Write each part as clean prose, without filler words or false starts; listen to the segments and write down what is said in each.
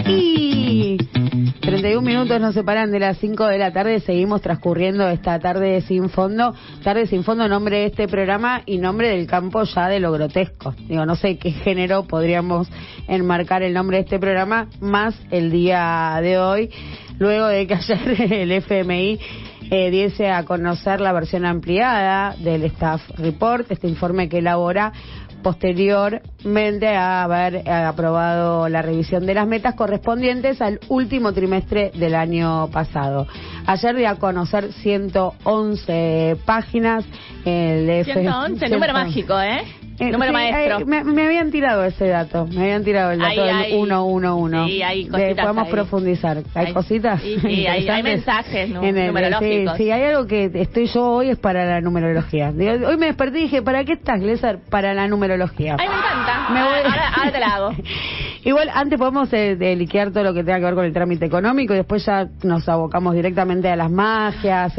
Y 31 minutos nos separan de las 5 de la tarde. Seguimos transcurriendo esta tarde sin fondo. Tarde sin fondo, nombre de este programa y nombre del campo ya de lo grotesco. Digo, no sé qué género podríamos enmarcar el nombre de este programa, más el día de hoy, luego de que ayer el FMI diese a conocer la versión ampliada del Staff Report, este informe que elabora posteriormente a haber aprobado la revisión de las metas correspondientes al último trimestre del año pasado. Ayer dio a conocer 111 páginas. 111, número mágico, número sí, maestro. Me habían tirado ese dato, me habían tirado el dato del 111. Sí, hay cositas. Podemos ahí profundizar. ¿Hay cositas? Sí, hay mensajes numerológicos. Sí, hay algo que estoy yo hoy es para la numerología. Digo, hoy me desperté y dije, ¿para qué estás, Glesser? Para la numerología. Ay, me encanta. Ahora te la hago. Igual, antes podemos liquear todo lo que tenga que ver con el trámite económico y después ya nos abocamos directamente a las magias,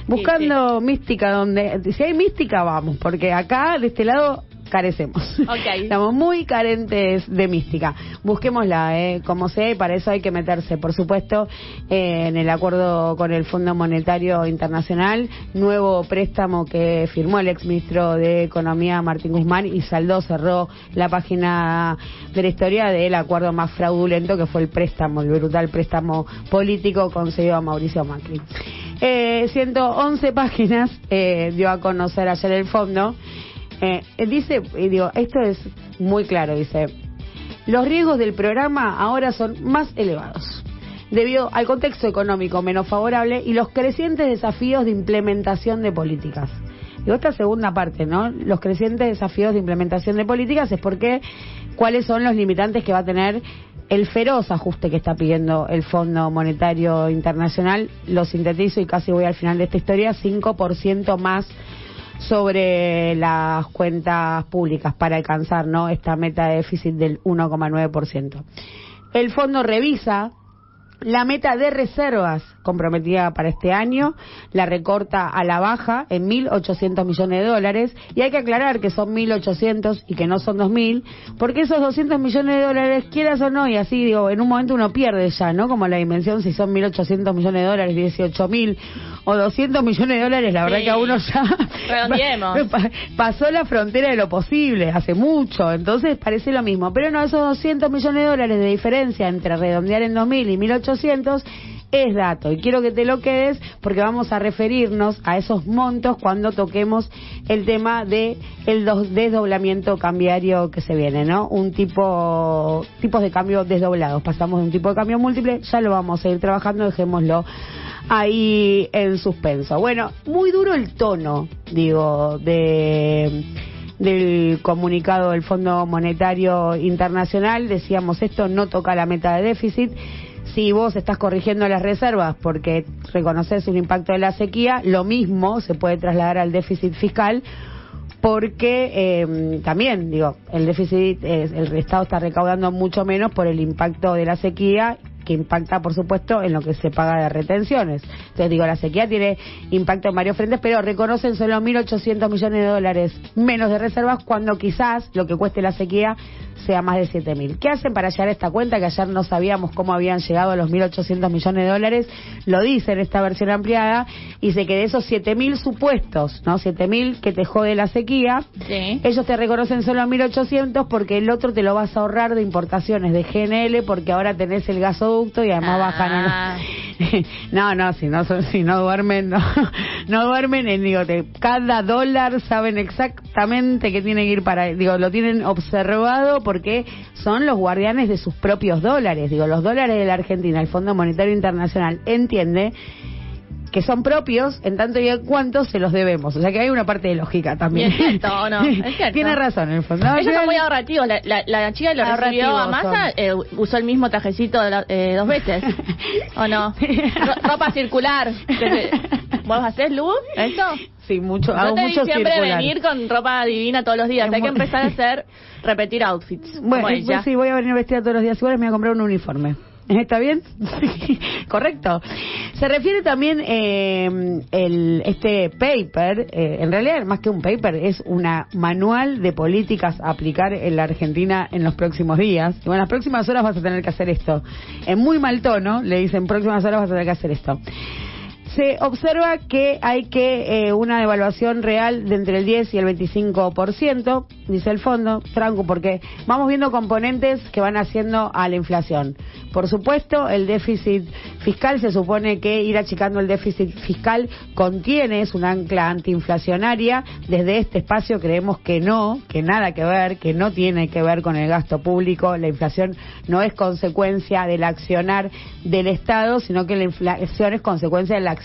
buscando mística donde... Si hay mística, vamos, porque acá, de este lado... carecemos. Okay. Estamos muy carentes de mística. Busquémosla, como sea, y para eso hay que meterse, por supuesto, en el acuerdo con el Fondo Monetario Internacional, nuevo préstamo que firmó el exministro de Economía, Martín Guzmán, y cerró la página de la historia del acuerdo más fraudulento, que fue el brutal préstamo político concedido a Mauricio Macri. 111 páginas dio a conocer ayer el fondo. Dice, y digo, esto es muy claro, dice, los riesgos del programa ahora son más elevados debido al contexto económico menos favorable y los crecientes desafíos de implementación de políticas. Digo, esta segunda parte, ¿no? Los crecientes desafíos de implementación de políticas es porque cuáles son los limitantes que va a tener el feroz ajuste que está pidiendo el Fondo Monetario Internacional. Lo sintetizo y casi voy al final de esta historia: 5% más sobre las cuentas públicas para alcanzar, ¿no?, esta meta de déficit del 1,9%. El fondo revisa la meta de reservas comprometida para este año, la recorta a la baja en $1.800 millones, y hay que aclarar que son 1.800 y que no son 2.000, porque esos $200 millones, quieras o no, y así digo, en un momento uno pierde ya, ¿no?, como la dimensión, si son 1.800 millones, 18.000 o 200 millones, la verdad que a uno ya pasó la frontera de lo posible hace mucho, entonces parece lo mismo, pero no, esos 200 millones de diferencia entre redondear en 2.000 y 1.800 es dato, y quiero que te lo quedes porque vamos a referirnos a esos montos cuando toquemos el tema de el desdoblamiento cambiario que se viene, ¿no? Tipos de cambio desdoblados, pasamos de un tipo de cambio múltiple, ya lo vamos a ir trabajando, dejémoslo ahí en suspenso. Bueno, muy duro el tono, digo, del comunicado del Fondo Monetario Internacional. Decíamos, esto no toca la meta de déficit. Si vos estás corrigiendo las reservas porque reconoces un impacto de la sequía, lo mismo se puede trasladar al déficit fiscal, porque también, digo, el déficit, el Estado está recaudando mucho menos por el impacto de la sequía, que impacta, por supuesto, en lo que se paga de retenciones. Entonces, digo, la sequía tiene impacto en varios frentes, pero reconocen solo $1.800 millones menos de reservas, cuando quizás lo que cueste la sequía sea más de 7.000. ¿Qué hacen para llegar a esta cuenta? Que ayer no sabíamos cómo habían llegado a los $1.800 millones, lo dice en esta versión ampliada, y dice que de esos 7.000 supuestos, ¿no?, 7.000 que te jode la sequía, sí, ellos te reconocen solo 1.800 porque el otro te lo vas a ahorrar de importaciones de GNL, porque ahora tenés el gasoducto y además bajan... si no duermen, no duermen, cada dólar saben exactamente que tiene que ir para, lo tienen observado porque son los guardianes de sus propios dólares, los dólares de la Argentina. El Fondo Monetario Internacional entiende que son propios en tanto y en cuanto se los debemos. O sea que hay una parte de lógica también. ¿Es cierto o no? Es cierto. Tiene razón, en el fondo. Ellos son muy ahorrativos. La chica que lo recibió a Massa usó el mismo trajecito 2 veces. ¿O no? Ropa circular. ¿Vos hacés, Lu, eso? Sí, mucho. Yo hago te mucho siempre circular. Venir con ropa divina todos los días. Hay que empezar a repetir outfits. Bueno, pues sí, voy a venir vestida todos los días igual, me voy a comprar un uniforme. ¿Está bien? Correcto. Se refiere también este paper, en realidad más que un paper, es una manual de políticas a aplicar en la Argentina en los próximos días. Y bueno, en las próximas horas vas a tener que hacer esto. En muy mal tono, le dicen, próximas horas vas a tener que hacer esto. Se observa que hay que una devaluación real de entre el 10 y el 25%, dice el fondo, tranco, porque vamos viendo componentes que van haciendo a la inflación. Por supuesto, el déficit fiscal, se supone que ir achicando el déficit fiscal contiene, es un ancla antiinflacionaria. Desde este espacio creemos que no, que nada que ver, que no tiene que ver con el gasto público. La inflación no es consecuencia del accionar del Estado, sino que la inflación es consecuencia del accionar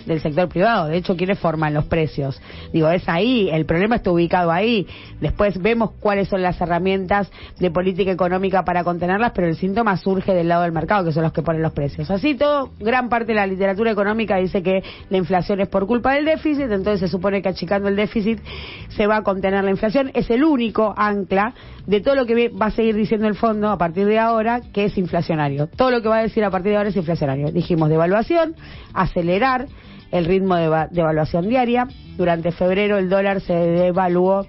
del sector privado. De hecho, ¿quiénes forman los precios? Digo, es ahí, el problema está ubicado ahí. Después vemos cuáles son las herramientas de política económica para contenerlas, pero el síntoma surge del lado del mercado, que son los que ponen los precios. Así todo, gran parte de la literatura económica dice que la inflación es por culpa del déficit, entonces se supone que achicando el déficit se va a contener la inflación. Es el único ancla de todo lo que va a seguir diciendo el fondo a partir de ahora, que es inflacionario. Todo lo que va a decir a partir de ahora es inflacionario. Dijimos devaluación, acelerar el ritmo de devaluación diaria. Durante febrero el dólar se devaluó,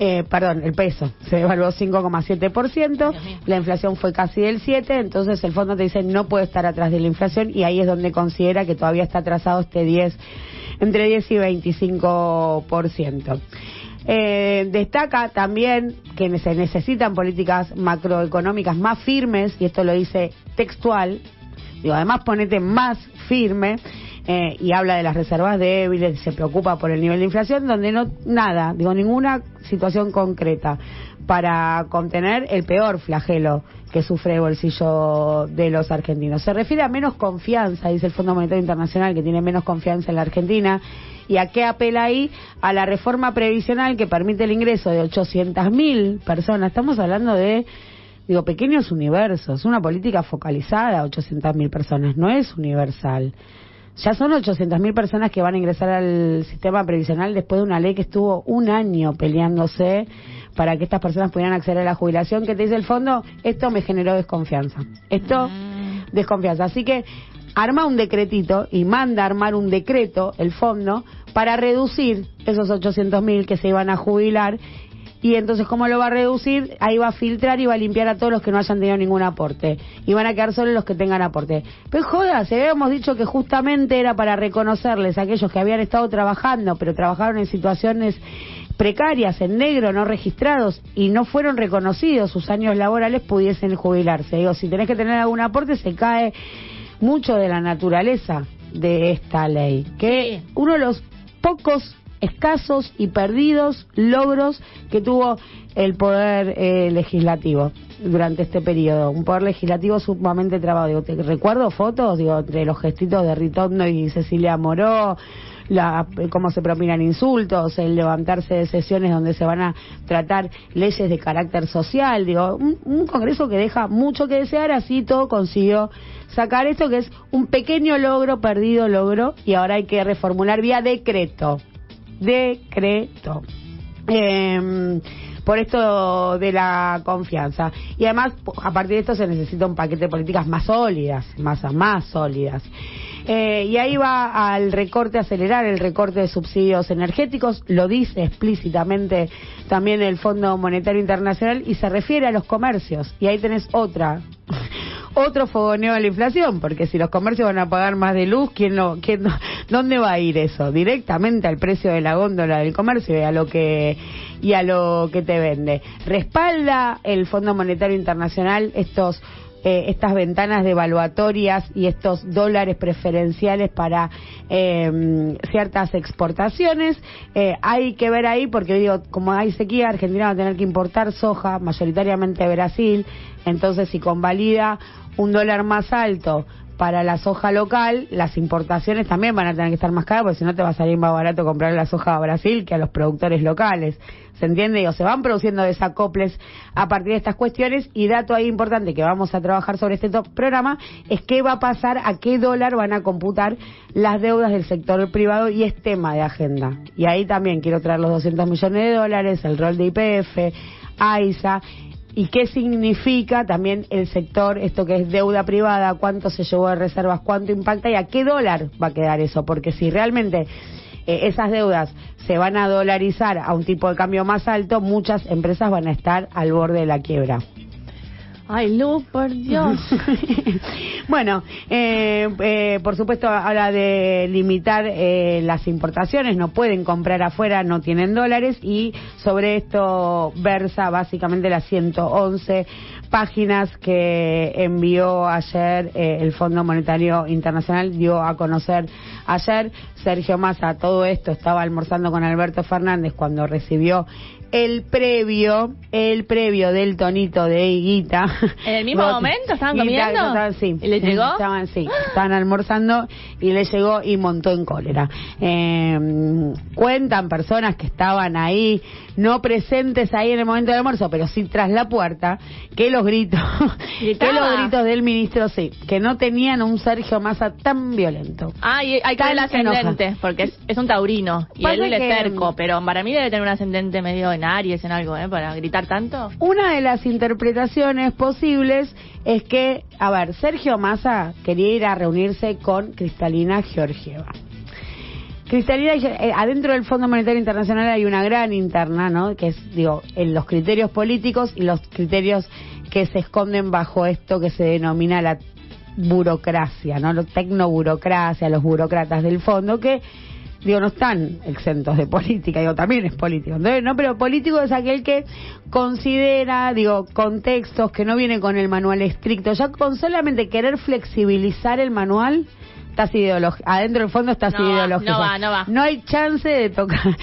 el peso se devaluó 5,7%, la inflación fue casi del 7%, entonces el fondo te dice no puede estar atrás de la inflación, y ahí es donde considera que todavía está atrasado entre 10 y 25%. Destaca también que se necesitan políticas macroeconómicas más firmes, y esto lo dice textual, digo, además ponete más firme, y habla de las reservas débiles, se preocupa por el nivel de inflación, donde ninguna situación concreta para contener el peor flagelo que sufre el bolsillo de los argentinos. Se refiere a menos confianza, dice el Fondo Monetario Internacional, que tiene menos confianza en la Argentina. ¿Y a qué apela ahí? A la reforma previsional que permite el ingreso de 800.000 personas. Estamos hablando de pequeños universos, una política focalizada a 800.000 personas, no es universal. Ya son 800.000 personas que van a ingresar al sistema previsional después de una ley que estuvo un año peleándose para que estas personas pudieran acceder a la jubilación, que te dice el fondo, esto me generó desconfianza. Desconfianza. Así que arma un decretito y manda a armar un decreto el fondo para reducir esos 800.000 que se iban a jubilar. Y entonces, ¿cómo lo va a reducir? Ahí va a filtrar y va a limpiar a todos los que no hayan tenido ningún aporte. Y van a quedar solo los que tengan aporte. Pero joda, si habíamos dicho que justamente era para reconocerles a aquellos que habían estado trabajando, pero trabajaron en situaciones precarias, en negro, no registrados, y no fueron reconocidos sus años laborales, pudiesen jubilarse. Digo, si tenés que tener algún aporte, se cae mucho de la naturaleza de esta ley. Que uno de los pocos escasos y perdidos logros que tuvo el poder legislativo durante este periodo, un poder legislativo sumamente trabado. Te recuerdo fotos, entre los gestitos de Ritondo y Cecilia Moró, cómo se propinan insultos, el levantarse de sesiones donde se van a tratar leyes de carácter social, un Congreso que deja mucho que desear. Así todo consiguió sacar esto, que es un pequeño logro, perdido logro, y ahora hay que reformular vía decreto. Por esto de la confianza. Y además, a partir de esto se necesita un paquete de políticas más sólidas, más sólidas. Y ahí va al recorte, acelerar el recorte de subsidios energéticos, lo dice explícitamente también el Fondo Monetario Internacional, y se refiere a los comercios. Y ahí tenés otro fogoneo de la inflación, porque si los comercios van a pagar más de luz, ¿dónde va a ir eso? Directamente al precio de la góndola del comercio y a lo que te vende. Respalda el Fondo Monetario Internacional estas ventanas devaluatorias y estos dólares preferenciales para ciertas exportaciones. Hay que ver ahí, porque como hay sequía, Argentina va a tener que importar soja mayoritariamente de Brasil. Entonces, si convalida un dólar más alto para la soja local, las importaciones también van a tener que estar más caras, porque si no te va a salir más barato comprar la soja a Brasil que a los productores locales. ¿Se entiende? Se van produciendo desacoples a partir de estas cuestiones. Y dato ahí importante que vamos a trabajar sobre este programa es qué va a pasar, a qué dólar van a computar las deudas del sector privado, y es tema de agenda. Y ahí también quiero traer los 200 millones de dólares, el rol de YPF, AISA, ¿Y qué significa también el sector, esto que es deuda privada, cuánto se llevó de reservas, cuánto impacta y a qué dólar va a quedar eso? Porque si realmente esas deudas se van a dolarizar a un tipo de cambio más alto, muchas empresas van a estar al borde de la quiebra. Ay, Lu, por Dios. Bueno, por supuesto habla de limitar las importaciones, no pueden comprar afuera, no tienen dólares, y sobre esto versa básicamente las 111 páginas que envió ayer el Fondo Monetario Internacional, dio a conocer ayer. Sergio Massa, todo esto estaba almorzando con Alberto Fernández cuando recibió el previo del tonito de Higuita. ¿En el mismo momento estaban comiendo? Sí. ¿Y le llegó? Estaban almorzando y le llegó y montó en cólera. Cuentan personas que estaban ahí, no presentes ahí en el momento del almuerzo, pero sí tras la puerta, que los gritos del ministro, sí, que no tenían un Sergio Massa tan violento. Ah, y hay que ver el ascendente, porque es un taurino, y él es terco, pero para mí debe tener un ascendente medio en Aries, en algo, para gritar tanto. Una de las interpretaciones posibles es que, a ver, Sergio Massa quería ir a reunirse con Kristalina Georgieva. Kristalina, adentro del Fondo Monetario Internacional hay una gran interna, ¿no? Que es, en los criterios políticos y los criterios que se esconden bajo esto que se denomina la burocracia, ¿no? La tecnoburocracia, los burócratas del fondo, que no están exentos de política, también es político. Entonces, no, pero político es aquel que considera, contextos que no vienen con el manual estricto. Ya con solamente querer flexibilizar el manual, está así ideológico. Adentro del fondo está así ideológico. No va. No hay chance de tocar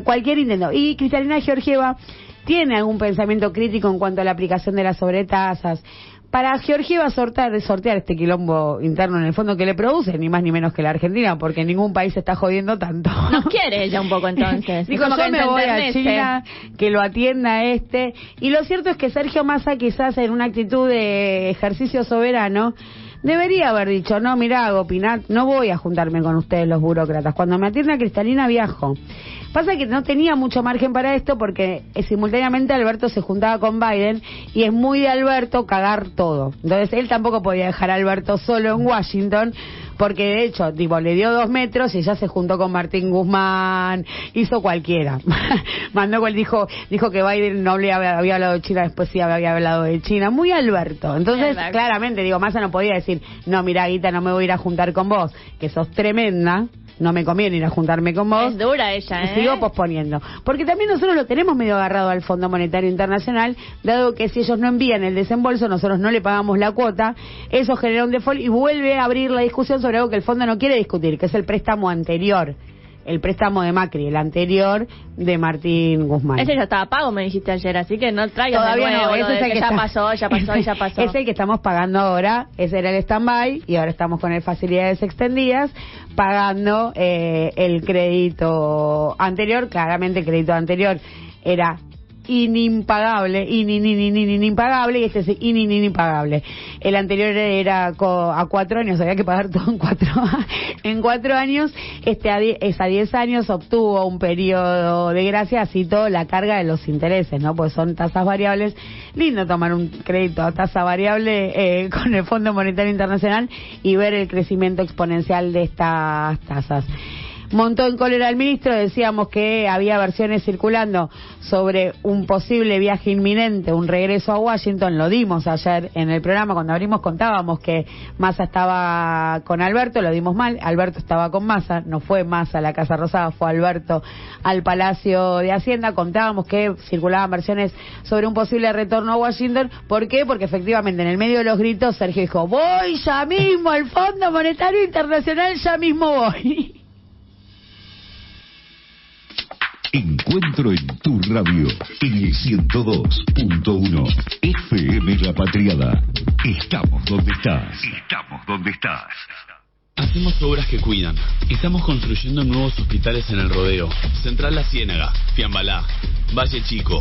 cualquier intento. Y Kristalina Georgieva tiene algún pensamiento crítico en cuanto a la aplicación de las sobretasas. Para Georgieva sortear este quilombo interno en el fondo que le produce, ni más ni menos que la Argentina, porque ningún país se está jodiendo tanto. Nos quiere ella un poco entonces. Dijo, yo me voy a China, que lo atienda Y lo cierto es que Sergio Massa, quizás en una actitud de ejercicio soberano, debería haber dicho, no, mirá, Gopinat, no voy a juntarme con ustedes los burócratas. Cuando me atienda Kristalina viajo. Pasa que no tenía mucho margen para esto porque simultáneamente Alberto se juntaba con Biden y es muy de Alberto cagar todo. Entonces él tampoco podía dejar a Alberto solo en Washington, porque de hecho le dio 2 metros y ya se juntó con Martín Guzmán, hizo cualquiera. Dijo que Biden no había hablado de China, después sí había hablado de China. Muy Alberto. Entonces claramente Massa no podía decir, no, mira, Guita, no me voy a ir a juntar con vos, que sos tremenda, no me conviene ir a juntarme con vos. Es dura ella, ¿eh? Sigo posponiendo. Porque también nosotros lo tenemos medio agarrado al Fondo Monetario Internacional, dado que si ellos no envían el desembolso, nosotros no le pagamos la cuota, eso genera un default y vuelve a abrir la discusión sobre algo que el fondo no quiere discutir, que es el préstamo anterior. El préstamo de Macri, el anterior de Martín Guzmán. Ese ya estaba pago, me dijiste ayer, así que no traigas todavía de nuevo, ese es el que ya pasó. Es el que estamos pagando ahora, ese era el stand-by, y ahora estamos con el facilidades extendidas, pagando el crédito anterior. Claramente el crédito anterior era inimpagable, inimpagable, y este es inimpagable. El anterior era a 4 años, había que pagar todo en 4 años. Es a 10 años, obtuvo un periodo de gracia, así toda la carga de los intereses, ¿no? Pues son tasas variables. Lindo tomar un crédito a tasa variable con el Fondo Monetario Internacional y ver el crecimiento exponencial de estas tasas. Montó en cólera al ministro, decíamos que había versiones circulando sobre un posible viaje inminente, un regreso a Washington. Lo dimos ayer en el programa, cuando abrimos contábamos que Massa estaba con Alberto, lo dimos mal, Alberto estaba con Massa, no fue Massa a la Casa Rosada, fue Alberto al Palacio de Hacienda. Contábamos que circulaban versiones sobre un posible retorno a Washington. ¿Por qué? Porque efectivamente en el medio de los gritos Sergio dijo, voy ya mismo al Fondo Monetario Internacional, ya mismo voy. Encuentro en tu radio, en el 102.1 FM La Patriada. Estamos donde estás. Hacemos obras que cuidan. Estamos construyendo nuevos hospitales en El Rodeo, Central La Ciénaga, Fiambalá, Valle Chico.